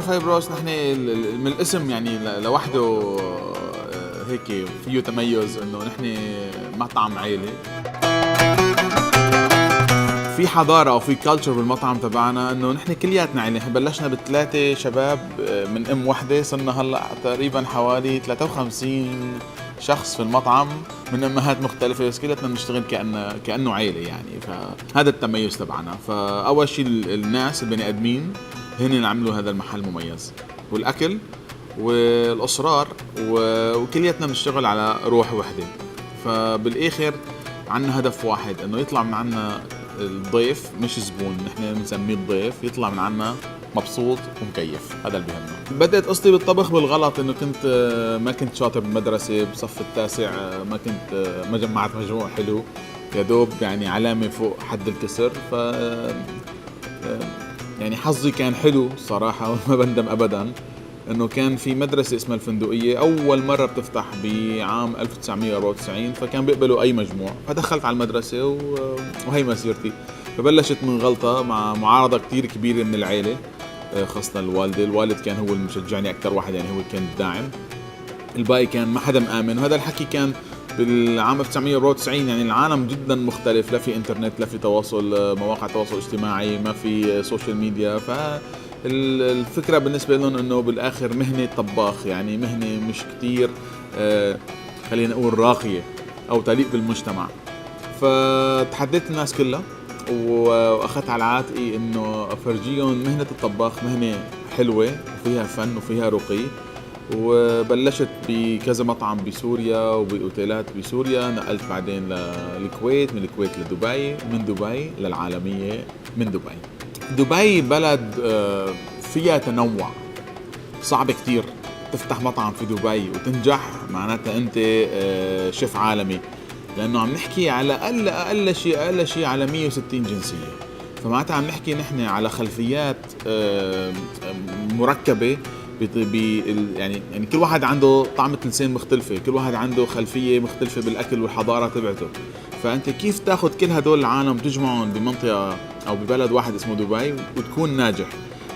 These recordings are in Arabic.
أورفالي بروس نحن من الاسم يعني لوحده هيك فيه تميز إنه نحن مطعم عائلي، في حضارة أو في كالتشر بالمطعم تبعنا إنه نحن كلياتنا عائلة. بلشنا ب3 شباب من أم وحدة، صرنا هلأ تقريبا حوالي 53 شخص في المطعم من أمهات مختلفة، بس كلياتنا بنشتغل كأنه عائلة يعني. فهذا التميز تبعنا. فأول شيء الناس البني آدمين هن اللي عملوا هذا المحل مميز، والأكل والأصرار، وكلياتنا بنشتغل على روح وحدة. فبالآخر عنا هدف واحد، إنه يطلع من عنا الضيف مش زبون، نحن بنسميه الضيف، يطلع من عنا مبسوط ومكيف. هذا اللي بيهمنا. بدأت قصتي بالطبخ بالغلط، إنه ما كنت شاطر بالمدرسة بصف التاسع، ما جمعت مجموع حلو، يا دوب يعني علامة فوق حد الكسر. يعني حظي كان حلو صراحة وما بندم أبدا، إنه كان في مدرسة اسمها الفندقية أول مرة بتفتح بعام 1994، فكان بيقبلوا أي مجموع، فدخلت على المدرسة وهي مسيرتي. فبلشت من غلطة مع معارضة كتير كبيرة من العيلة، خاصة الوالد كان هو المشجعني أكتر واحد، يعني هو كان الداعم، الباقي كان ما حدا مآمن. وهذا الحكي كان بالعام 1994، يعني العالم جدا مختلف، لا في انترنت، لا في تواصل مواقع تواصل اجتماعي، ما في سوشيال ميديا. فالفكرة بالنسبة لهم انه بالاخر مهنة طباخ يعني مهنة مش كتير خلينا نقول راقية او تليق بالمجتمع. فتحديت الناس كلها واخذت على عاتقي انه افرجيهم مهنة الطباخ مهنة حلوة وفيها فن وفيها رقي. وبلشت بكذا مطعم بسوريا وبأوتيلات بسوريا، نقلت بعدين للكويت، من الكويت لدبي، من دبي للعالمية، من دبي. دبي بلد فيها تنوع، صعب كتير تفتح مطعم في دبي وتنجح معناتها انت شيف عالمي، لانه عم نحكي على اقل شيء على 160 جنسية. فمعناتها عم نحكي نحن على خلفيات مركبة، يعني كل واحد عنده طعمة لسان مختلفة، كل واحد عنده خلفية مختلفة بالأكل والحضارة تبعته. فأنت كيف تاخد كل هدول العالم تجمعهم بمنطقة أو ببلد واحد اسمه دبي وتكون ناجح؟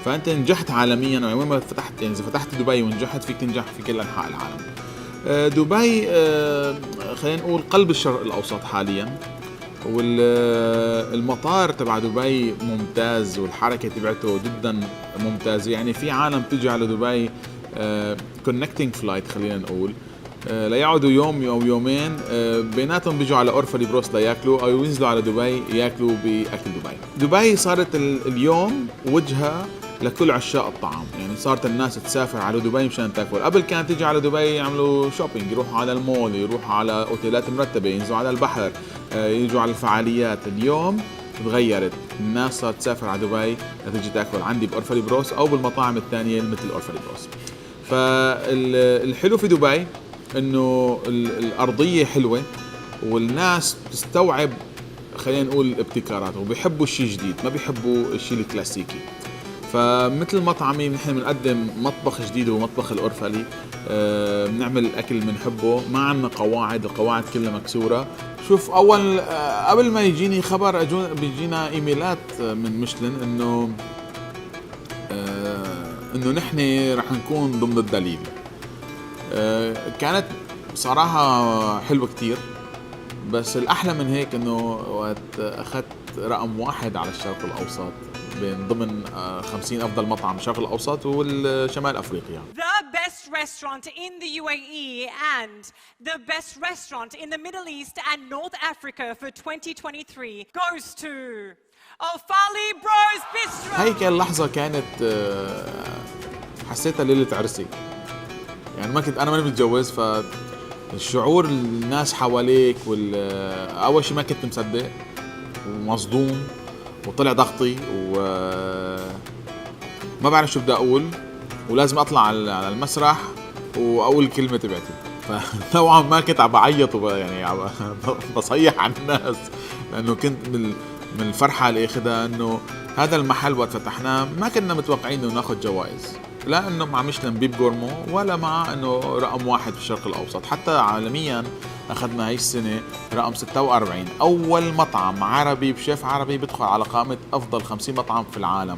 فأنت نجحت عالميا، يعني وين ما فتحت، يعني إذا فتحت دبي ونجحت فيك تنجح في كل أنحاء العالم. دبي خلينا نقول قلب الشرق الأوسط حاليا، والمطار تبع دبي ممتاز والحركة تبعته جدا ممتازة. يعني في عالم تجي على دبي كونكتينج فلايت خلينا نقول، ليقعدوا يوم أو يومين، بيناتهم بيجوا على أورفالي بروس لياكلوا أو ينزلوا على دبي ياكلوا بأكل دبي. دبي صارت اليوم وجهة لكل عشاق الطعام، يعني صارت الناس تسافر على دبي مشان تاكل. قبل كانت تيجي على دبي يعملوا شوبينج، يروحوا على المول، يروحوا على اوتيلات مرتبة، ينزلوا على البحر، يجوا على الفعاليات. اليوم تغيرت، الناس صارت تسافر على دبي لتيجي تاكل عندي بأورفالي بروس او بالمطاعم الثانية مثل أورفالي بروس. فالحلو في دبي انه الارضية حلوة والناس تستوعب خلينا نقول ابتكارات، وبيحبوا الشيء جديد، ما بيحبوا الشيء الكلاسيكي. فمثل مطعمي نحن بنقدم مطبخ جديد ومطبخ الأورفالي، بنعمل الأكل بنحبه، ما عنا قواعد، القواعد كلها مكسورة. شوف أول قبل ما يجيني خبر بيجينا إيميلات من ميشلان إنه نحن رح نكون ضمن الدليل. كانت بصراحة حلوة كتير، بس الأحلى من هيك إنه وقت أخذت رقم 1 على الشرق الأوسط بين ضمن 50 أفضل مطعم الشرق الأوسط والشمال أفريقيا. The best restaurant in the UAE and the best restaurant in the Middle East and North Africa for 2023 goes to Orfali Bros Bistro. هاي كان لحظة كانت حسيتها ليلة عرسي، يعني ما كنت أنا ماني متجوز، فالشعور الناس حواليك أول شيء ما كنت مصدق ومصدوم، وطلع ضغطي وما بعرف شو بدي أقول، ولازم أطلع على المسرح وأقول الكلمة تبعتي. فنوعا ما كنت عم بعيط يعني بصيح على الناس، لأنه كنت من الفرحة اللي أخذها إنه هذا المحل وقت فتحناه ما كنا متوقعين إنه ناخذ جوائز، لا إنه مع ميشلان بيب غورمو ولا مع إنه رقم 1 في الشرق الأوسط. حتى عالميا أخذنا هاي السنة رقم 46، أول مطعم عربي بشيف عربي بدخل على قائمة أفضل 50 مطعم في العالم.